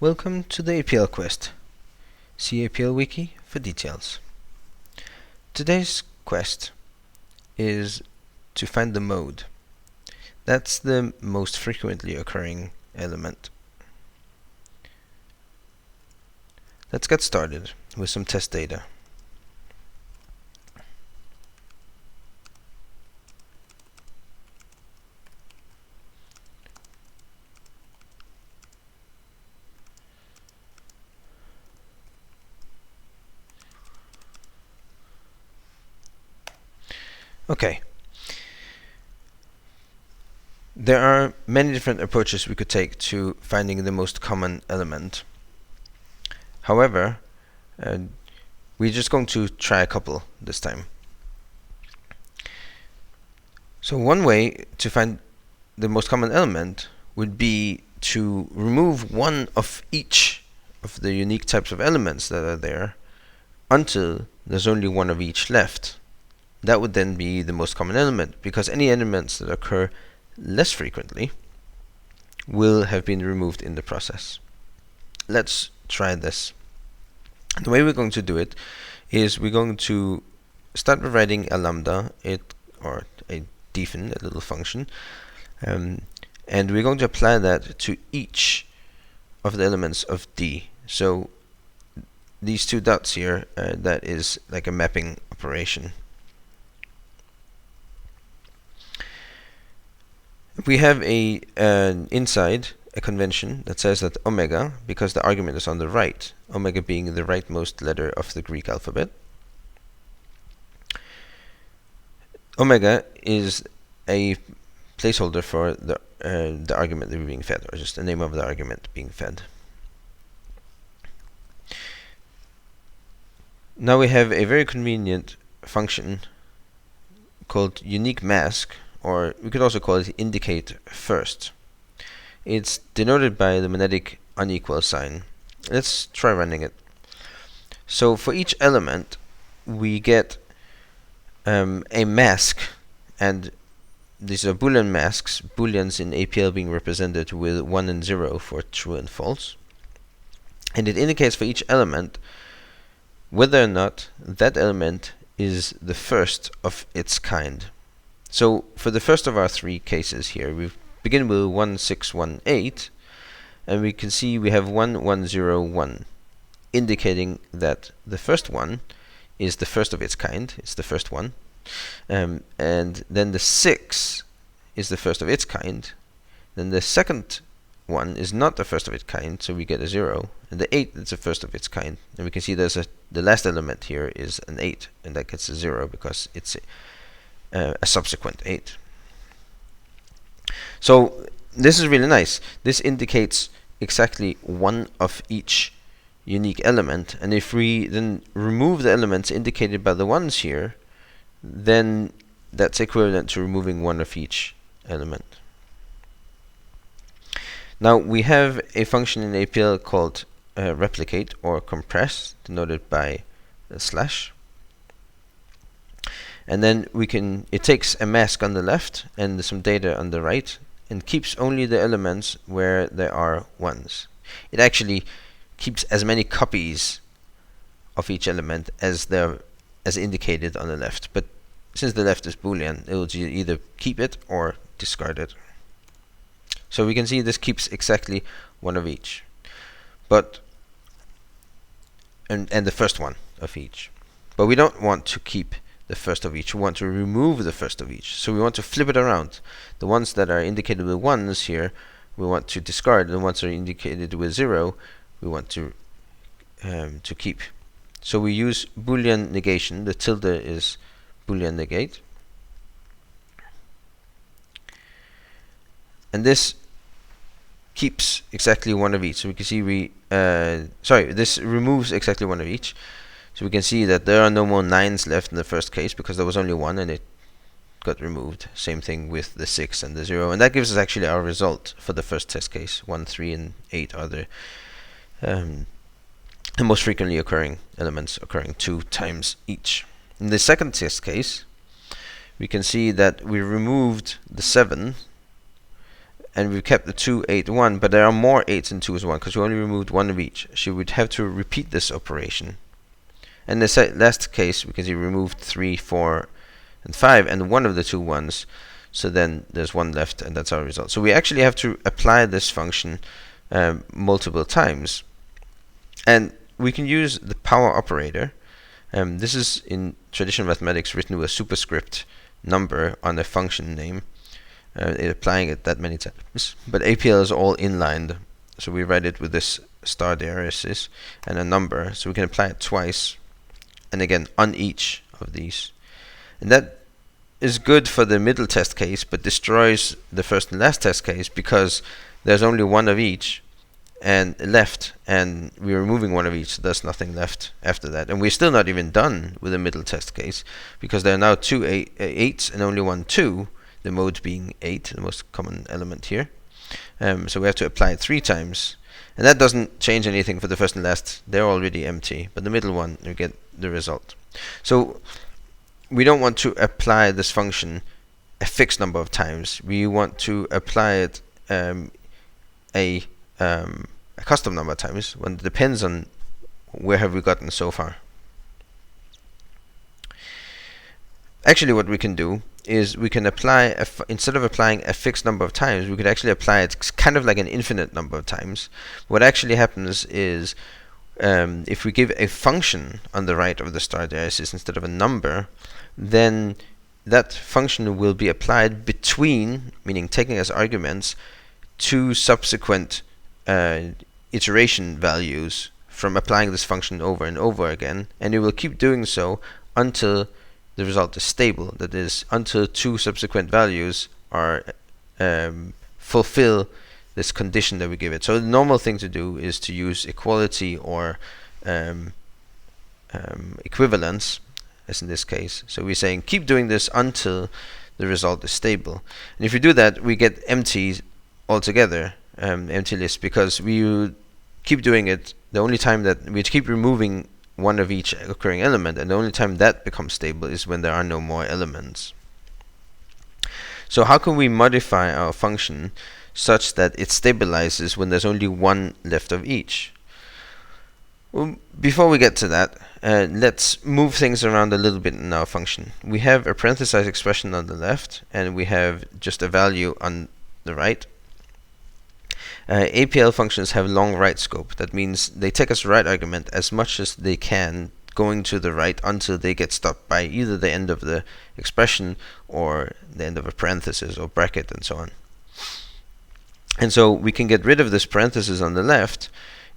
Welcome to the APL quest. See APL Wiki for details. Today's quest is to find the mode. That's the most frequently occurring element. Let's get started with some test data. Okay. There are many different approaches we could take to finding the most common element. However, we're just going to try a couple this time. So one way to find the most common element would be to remove one of each of the unique types of elements that are there until there's only one of each left. That would then be the most common element, because any elements that occur less frequently will have been removed in the process. Let's try this. The way we're going to do it is we're going to start by writing a lambda, or a defin, a little function, and we're going to apply that to each of the elements of D. So these two dots here, that is like a mapping operation. We have inside a convention that says that omega, because the argument is on the right, omega being the rightmost letter of the Greek alphabet, omega is a placeholder for the argument that we're being fed, or just the name of the argument being fed. Now we have a very convenient function called unique mask, or we could also call it indicate first. It's denoted by the monetic unequal sign. Let's try running it. So for each element we get a mask, and these are Boolean masks, Booleans in APL being represented with 1 and 0 for true and false. And it indicates for each element whether or not that element is the first of its kind. So for the first of our three cases here, we begin with 1618, and we can see we have 1101, indicating that the first one is the first of its kind. It's the first one. And then the 6 is the first of its kind. Then the second one is not the first of its kind, so we get a 0. And the 8 is the first of its kind. And we can see there's the last element here is an 8, and that gets a 0 because it's a subsequent 8. So this is really nice. This indicates exactly one of each unique element, and if we then remove the elements indicated by the ones here, then that's equivalent to removing one of each element. Now we have a function in APL called replicate or compress, denoted by a slash. And then it takes a mask on the left and some data on the right, and keeps only the elements where there are ones. It actually keeps as many copies of each element as indicated on the left. But since the left is Boolean, it will either keep it or discard it. So we can see this keeps exactly one of each, and the first one of each. But we don't want to keep the first of each. We want to remove the first of each. So we want to flip it around. The ones that are indicated with 1s here, we want to discard. The ones that are indicated with 0, we want to keep. So we use Boolean negation. The tilde is Boolean negate. And this keeps exactly one of each. So we can see this removes exactly one of each. So we can see that there are no more 9s left in the first case because there was only one and it got removed. Same thing with the 6 and the 0. And that gives us actually our result for the first test case. 1, 3, and 8 are the most frequently occurring elements, occurring 2 times each. In the second test case, we can see that we removed the 7 and we've kept the 2, 8, 1, but there are more 8s and 2s, 1, because we only removed one of each. So we'd have to repeat this operation. And the last case, we can see removed 3, 4, and 5, and one of the 2 1s. So then there's 1 left, and that's our result. So we actually have to apply this function multiple times. And we can use the power operator. This is in traditional mathematics written with a superscript number on a function name, applying it that many times. But APL is all inlined, so we write it with this star diaresis and a number, so we can apply it twice, and again on each of these. And that is good for the middle test case, but destroys the first and last test case, because there's only one of each and left, and we're removing one of each, so there's nothing left after that. And we're still not even done with the middle test case, because there are now 2 8s and only 1 2, the mode being 8, the most common element here. So we have to apply it 3 times, and that doesn't change anything for the first and last. They're already empty, but the middle one, we get the result. So we don't want to apply this function a fixed number of times. We want to apply it a custom number of times, when it depends on where have we gotten so far. Actually, what we can do is we can apply, instead of applying a fixed number of times, we could actually apply it kind of like an infinite number of times. What actually happens is, if we give a function on the right of the star diaresis instead of a number, then that function will be applied between, meaning taking as arguments, 2 subsequent iteration values from applying this function over and over again, and it will keep doing so until the result is stable. That is, until 2 subsequent values are fulfill this condition that we give it. So the normal thing to do is to use equality or equivalence, as in this case. So we're saying keep doing this until the result is stable. And if we do that, we get empty altogether, empty list, because we keep doing it the only time that we keep removing one of each occurring element, and the only time that becomes stable is when there are no more elements. So how can we modify our function such that it stabilizes when there's only one left of each? Well, before we get to that, let's move things around a little bit in our function. We have a parenthesized expression on the left, and we have just a value on the right. APL functions have long right scope. That means they take as right argument as much as they can, going to the right until they get stopped by either the end of the expression or the end of a parenthesis or bracket and so on. And so we can get rid of this parenthesis on the left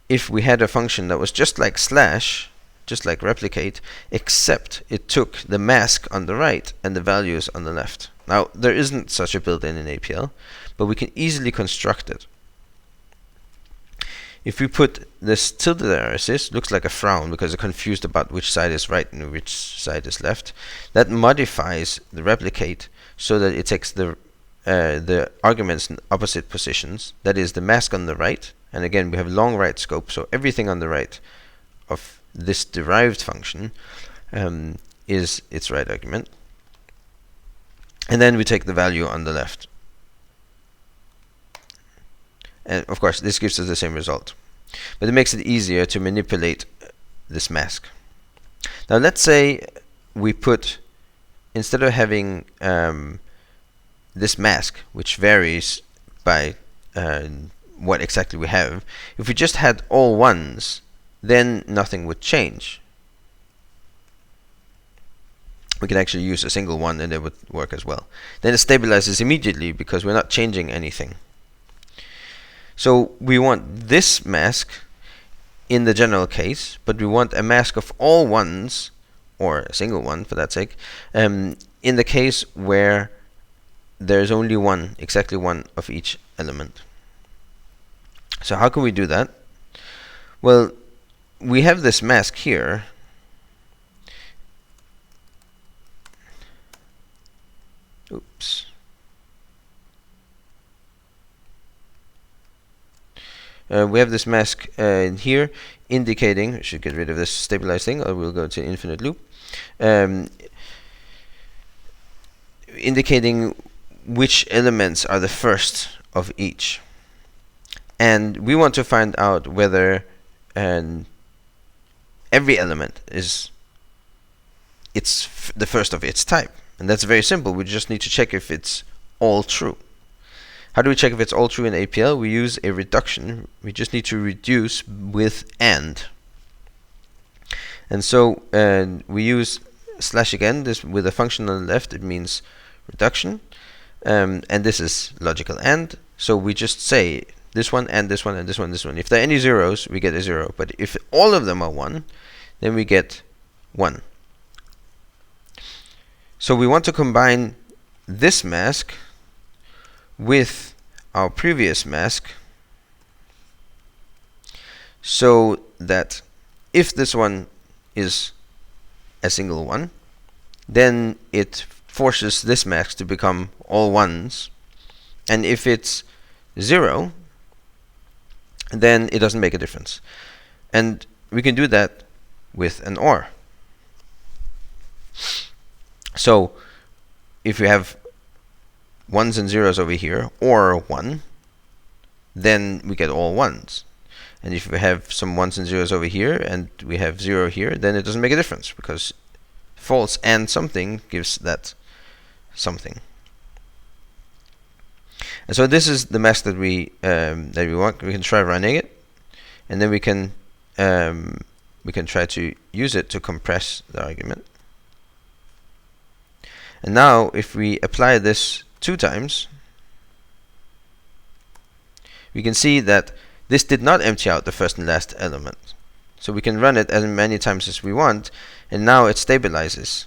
if we had a function that was just like slash, just like replicate, except it took the mask on the right and the values on the left. Now, there isn't such a built-in in APL, but we can easily construct it. If we put this tilde diaresis, looks like a frown because we're confused about which side is right and which side is left. That modifies the replicate so that it takes the arguments in opposite positions. That is the mask on the right, and again we have long right scope, so everything on the right of this derived function is its right argument. And then we take the value on the left. And of course this gives us the same result, but it makes it easier to manipulate this mask. Now let's say we put, instead of having this mask which varies by what exactly we have, if we just had all ones, then nothing would change. We can actually use a single one and it would work as well. Then it stabilizes immediately because we're not changing anything. So we want this mask in the general case, but we want a mask of all ones, or a single one for that sake, in the case where there's only one, exactly one of each element. So how can we do that? Well, we have this mask here. Oops. We have this mask in here indicating, I should get rid of this stabilized thing, or we'll go to infinite loop, indicating which elements are the first of each. And we want to find out whether every element is the first of its type. And that's very simple. We just need to check if it's all true. How do we check if it's all true in APL? We use a reduction. We just need to reduce with AND. And so we use slash again. This with a function on the left, it means reduction. And this is logical AND. So we just say this one and this one and this one and this one. If there are any zeros, we get a 0. But if all of them are 1, then we get 1. So we want to combine this mask with our previous mask so that if this one is a single one, then it forces this mask to become all ones. And if it's 0, then it doesn't make a difference. And we can do that with an OR. So if we have 1s and 0s over here, or 1, then we get all 1s. And if we have some 1s and 0s over here, and we have 0 here, then it doesn't make a difference, because false and something gives that something. And so this is the mask that we want. We can try running it, and then we can try to use it to compress the argument. And now, if we apply this 2 times, we can see that this did not empty out the first and last element. So we can run it as many times as we want, and now it stabilizes.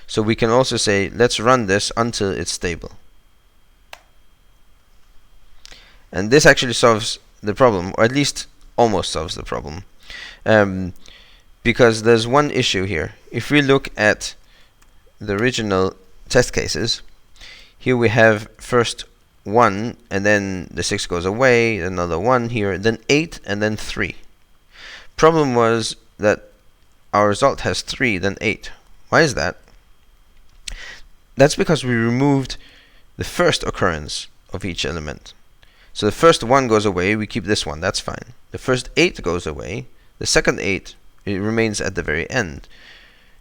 So we can also say, let's run this until it's stable. And this actually solves the problem, or at least almost solves the problem. Because there's one issue here. If we look at the original test cases, here we have first 1, and then the 6 goes away, another 1 here, then 8, and then 3. Problem was that our result has 3, then 8. Why is that? That's because we removed the first occurrence of each element. So the first 1 goes away, we keep this one, that's fine. The first 8 goes away, the second 8, it remains at the very end.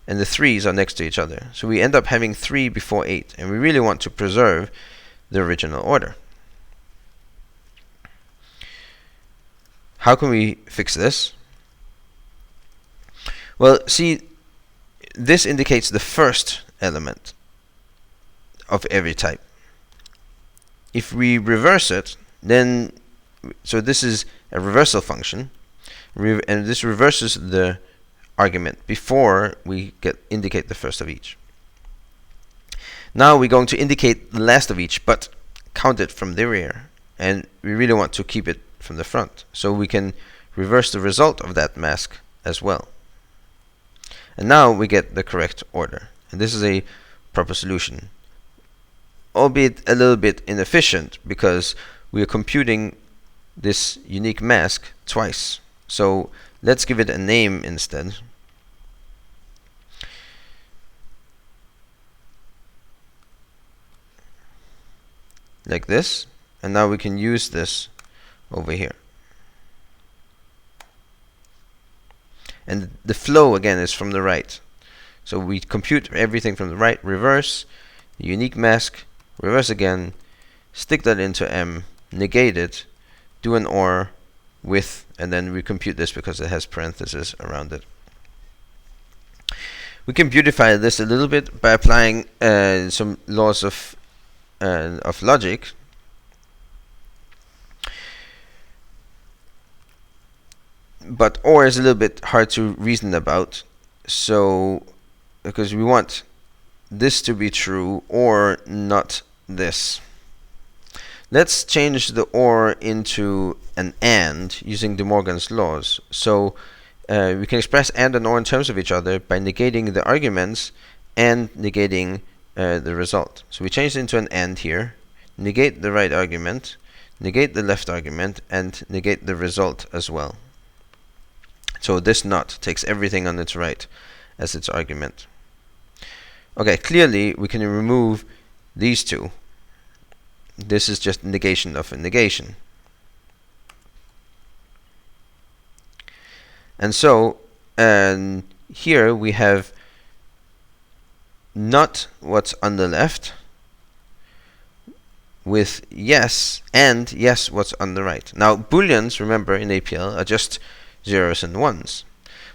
And the 3's are next to each other. So we end up having 3 before 8, and we really want to preserve the original order. How can we fix this? Well, see, this indicates the first element of every type. If we reverse it, then, so this is a reversal function, and this reverses the argument before we indicate the first of each. Now we're going to indicate the last of each, but count it from the rear, and we really want to keep it from the front, so we can reverse the result of that mask as well. And now we get the correct order, and this is a proper solution, albeit a little bit inefficient because we are computing this unique mask twice. So let's give it a name instead. Like this, and now we can use this over here. And the flow again is from the right. So we compute everything from the right, reverse, the unique mask, reverse again, stick that into M, negate it, do an OR with, and then we compute this because it has parentheses around it. We can beautify this a little bit by applying some laws of logic. But OR is a little bit hard to reason about, so because we want this to be true or not this. Let's change the OR into an AND using De Morgan's laws. So we can express AND and OR in terms of each other by negating the arguments and negating the result. So we change it into an AND here, negate the right argument, negate the left argument, and negate the result as well. So this not takes everything on its right as its argument. Okay, clearly we can remove these two. this is just negation of a negation. And so, and here we have not what's on the left with yes, and yes what's on the right. Now, booleans, remember, in APL are just zeros and ones,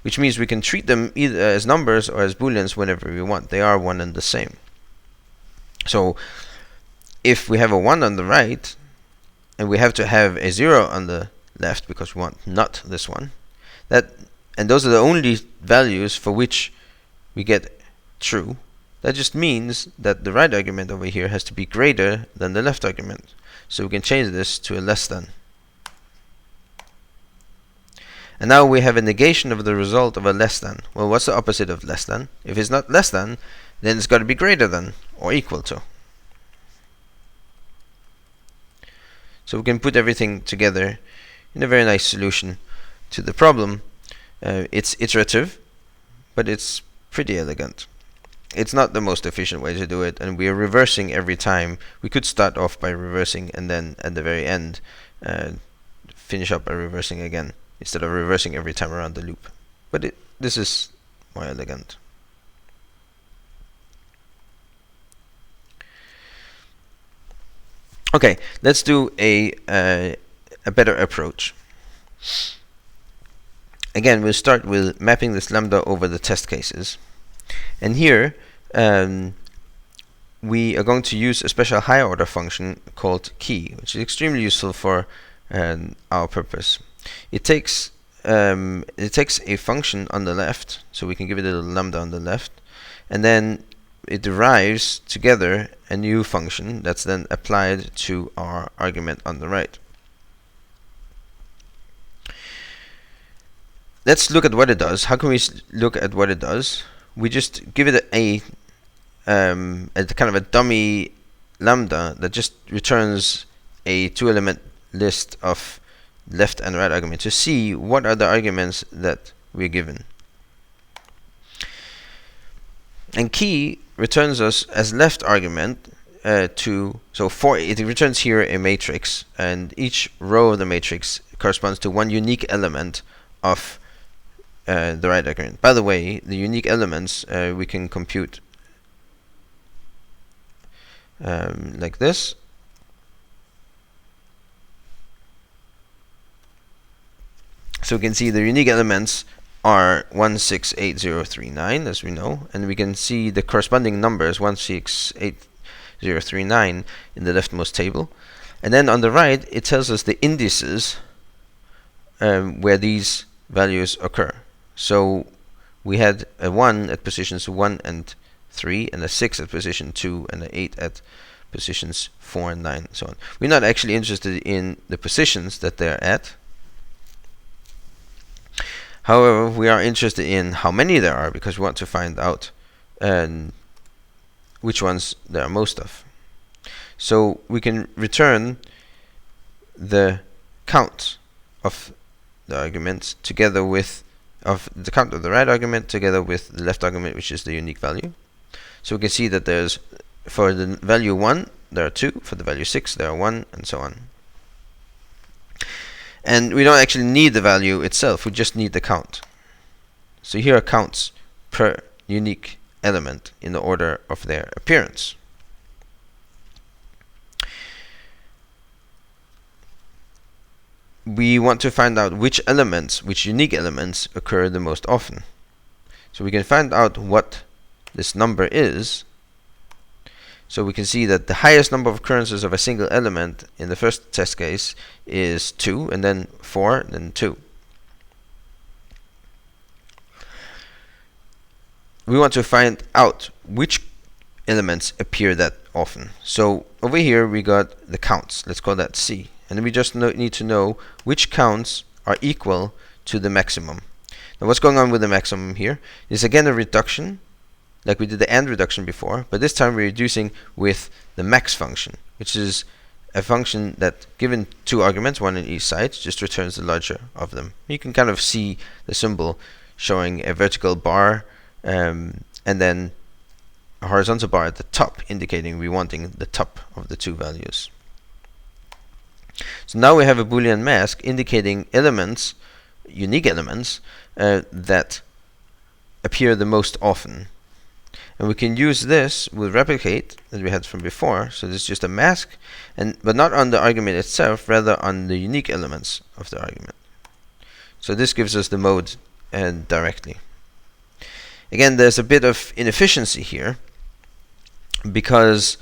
which means we can treat them either as numbers or as booleans whenever we want. They are one and the same. So if we have a 1 on the right, and we have to have a 0 on the left because we want not this one, and those are the only values for which we get true, that just means that the right argument over here has to be greater than the left argument. So we can change this to a less than. And now we have a negation of the result of a less than. Well, what's the opposite of less than? If it's not less than, then it's got to be greater than or equal to. So we can put everything together in a very nice solution to the problem. It's iterative, but it's pretty elegant. It's not the most efficient way to do it, and we are reversing every time. We could start off by reversing and then at the very end finish up by reversing again, instead of reversing every time around the loop. But this is more elegant. Okay, let's do a better approach. Again, we'll start with mapping this lambda over the test cases. And here, we are going to use a special higher order function called key, which is extremely useful for our purpose. It takes a function on the left, so we can give it a little lambda on the left, and then it derives together a new function that's then applied to our argument on the right. Let's look at what it does. How can we look at what it does? We just give it a kind of a dummy lambda that just returns a 2-element list of left and right arguments to see what are the arguments that we're given. And key returns us as left argument it returns here a matrix, and each row of the matrix corresponds to one unique element of the right argument. By the way, the unique elements we can compute like this. So we can see the unique elements are 168039, as we know, and we can see the corresponding numbers 168039 in the leftmost table. And then on the right, it tells us the indices where these values occur. So we had a 1 at positions 1 and 3, and a 6 at position 2, and an 8 at positions 4 and 9, and so on. We're not actually interested in the positions that they're at. However, we are interested in how many there are, because we want to find out which ones there are most of. So we can return the count of the arguments together with the count of the right argument together with the left argument, which is the unique value. So we can see that there's, for the value 1 there are 2, for the value 6 there are 1, and so on. And we don't actually need the value itself, we just need the count. So here are counts per unique element in the order of their appearance. We want to find out which unique elements occur the most often. So we can find out what this number is. So we can see that the highest number of occurrences of a single element in the first test case is 2, and then 4, and then 2. We want to find out which elements appear that often. So over here we got the counts. Let's call that C. And we just need to know which counts are equal to the maximum. Now what's going on with the maximum here is again a reduction, like we did the AND reduction before, but this time we're reducing with the max function, which is a function that, given 2 arguments, 1 on each side, just returns the larger of them. You can kind of see the symbol showing a vertical bar and then a horizontal bar at the top, indicating we're wanting the top of the 2 values. So now we have a Boolean mask indicating elements, unique elements, that appear the most often. And we can use this with replicate that we had from before. So this is just a mask, but not on the argument itself, rather on the unique elements of the argument. So this gives us the mode directly. Again, there's a bit of inefficiency here because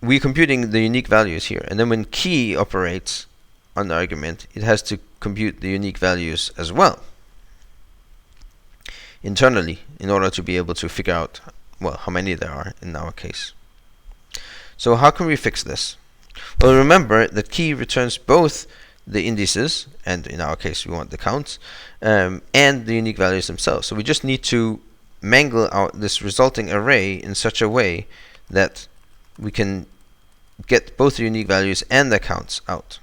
we're computing the unique values here, and then when key operates on the argument, it has to compute the unique values as well internally in order to be able to figure out, well, how many there are in our case. So how can we fix this? Well, remember that key returns both the indices, and in our case we want the counts, and the unique values themselves. So we just need to mangle out this resulting array in such a way that we can get both the unique values and the counts out.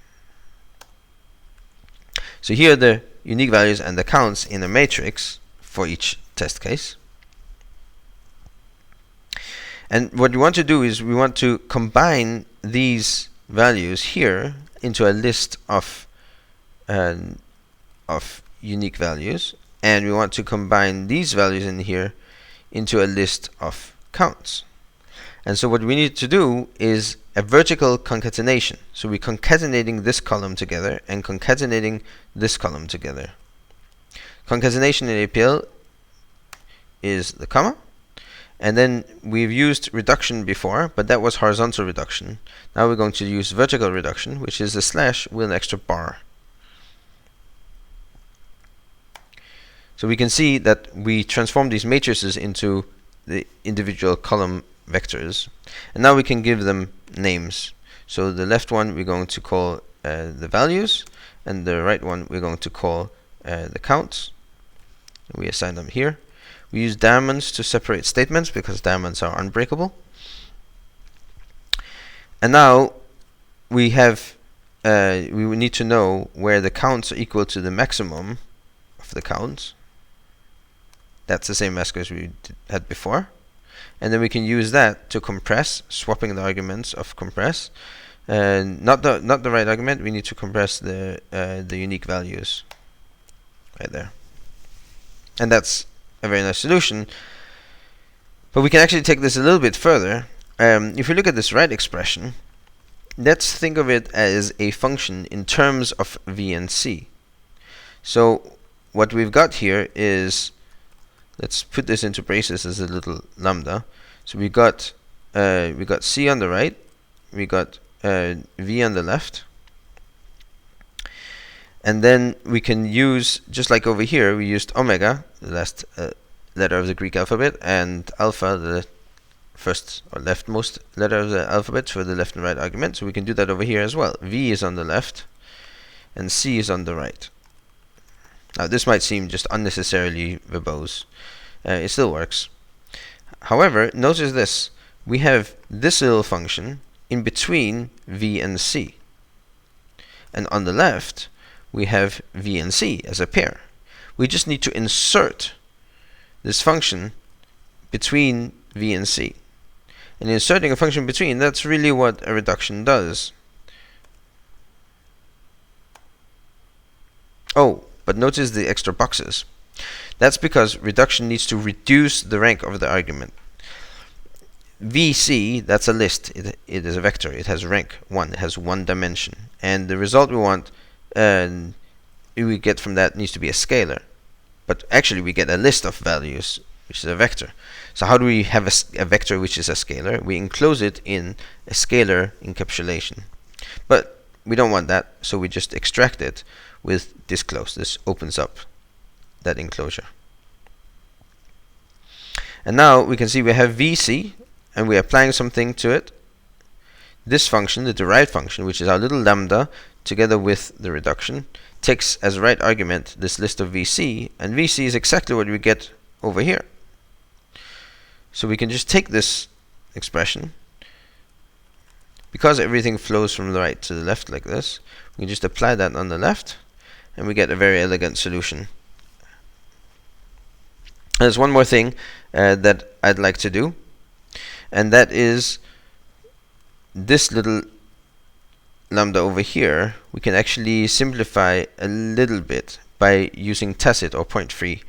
So here are the unique values and the counts in a matrix for each test case. And what we want to do is we want to combine these values here into a list of unique values, and we want to combine these values in here into a list of counts. And so what we need to do is a vertical concatenation. So we're concatenating this column together and concatenating this column together. Concatenation in APL is the comma, and then we've used reduction before, but that was horizontal reduction. Now we're going to use vertical reduction, which is a slash with an extra bar. So we can see that we transform these matrices into the individual column vectors, and now we can give them names. So the left one we're going to call the values, and the right one we're going to call the counts. We assign them here. We use diamonds to separate statements because diamonds are unbreakable. And now we have we need to know where the counts are equal to the maximum of the counts. That's the same mask as we had before. And then we can use that to compress, swapping the arguments of compress. Not the right argument. We need to compress the unique values right there. And that's a very nice solution. But we can actually take this a little bit further. If we look at this right expression, let's think of it as a function in terms of v and c. So what we've got here is, let's put this into braces as a little lambda. So we got c on the right, we got v on the left, and then we can use, just like over here, we used omega, the last letter of the Greek alphabet, and alpha, the first or leftmost letter of the alphabet, for the left and right argument. So we can do that over here as well. V is on the left, and c is on the right. Now this might seem just unnecessarily verbose. It still works. However, notice this. We have this little function in between v and c. And on the left, we have v and c as a pair. We just need to insert this function between v and c. And inserting a function between, that's really what a reduction does. Oh, but notice the extra boxes. That's because reduction needs to reduce the rank of the argument. VC, that's a list. It is a vector. It has rank 1. It has one dimension. And the result we want, we get from that needs to be a scalar. But actually we get a list of values, which is a vector. So how do we have a vector which is a scalar? We enclose it in a scalar encapsulation. But we don't want that, so we just extract it with disclose. This opens up that enclosure. And now we can see we have VC, and we're applying something to it. This function, the derived function, which is our little lambda, together with the reduction, takes as right argument this list of VC, and VC is exactly what we get over here. So we can just take this expression, because everything flows from the right to the left like this, we can just apply that on the left, and we get a very elegant solution. There's one more thing that I'd like to do, and that is this little lambda over here, we can actually simplify a little bit by using tacit or point-free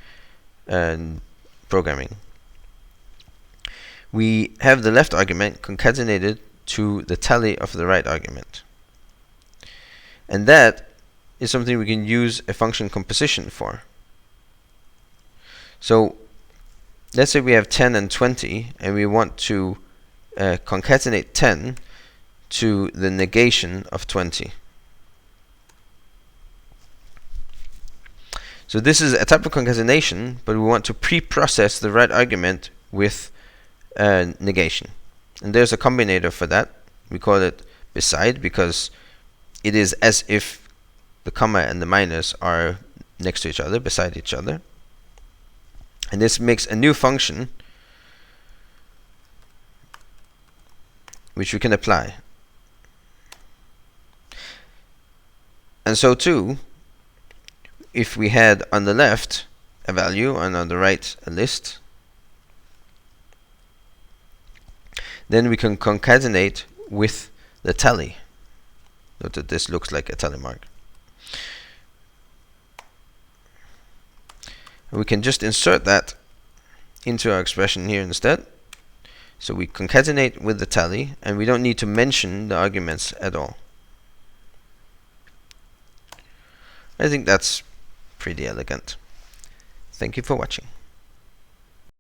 programming. We have the left argument concatenated to the tally of the right argument. And that is something we can use a function composition for. So let's say we have 10 and 20, and we want to concatenate 10 to the negation of 20. So this is a type of concatenation, but we want to pre-process the right argument with negation. And there's a combinator for that. We call it beside, because it is as if the comma and the minus are next to each other, beside each other. And this makes a new function which we can apply. And so too, if we had on the left a value and on the right a list, then we can concatenate with the tally. Note that this looks like a tally mark. And we can just insert that into our expression here instead. So we concatenate with the tally, and we don't need to mention the arguments at all. I think that's pretty elegant. Thank you for watching.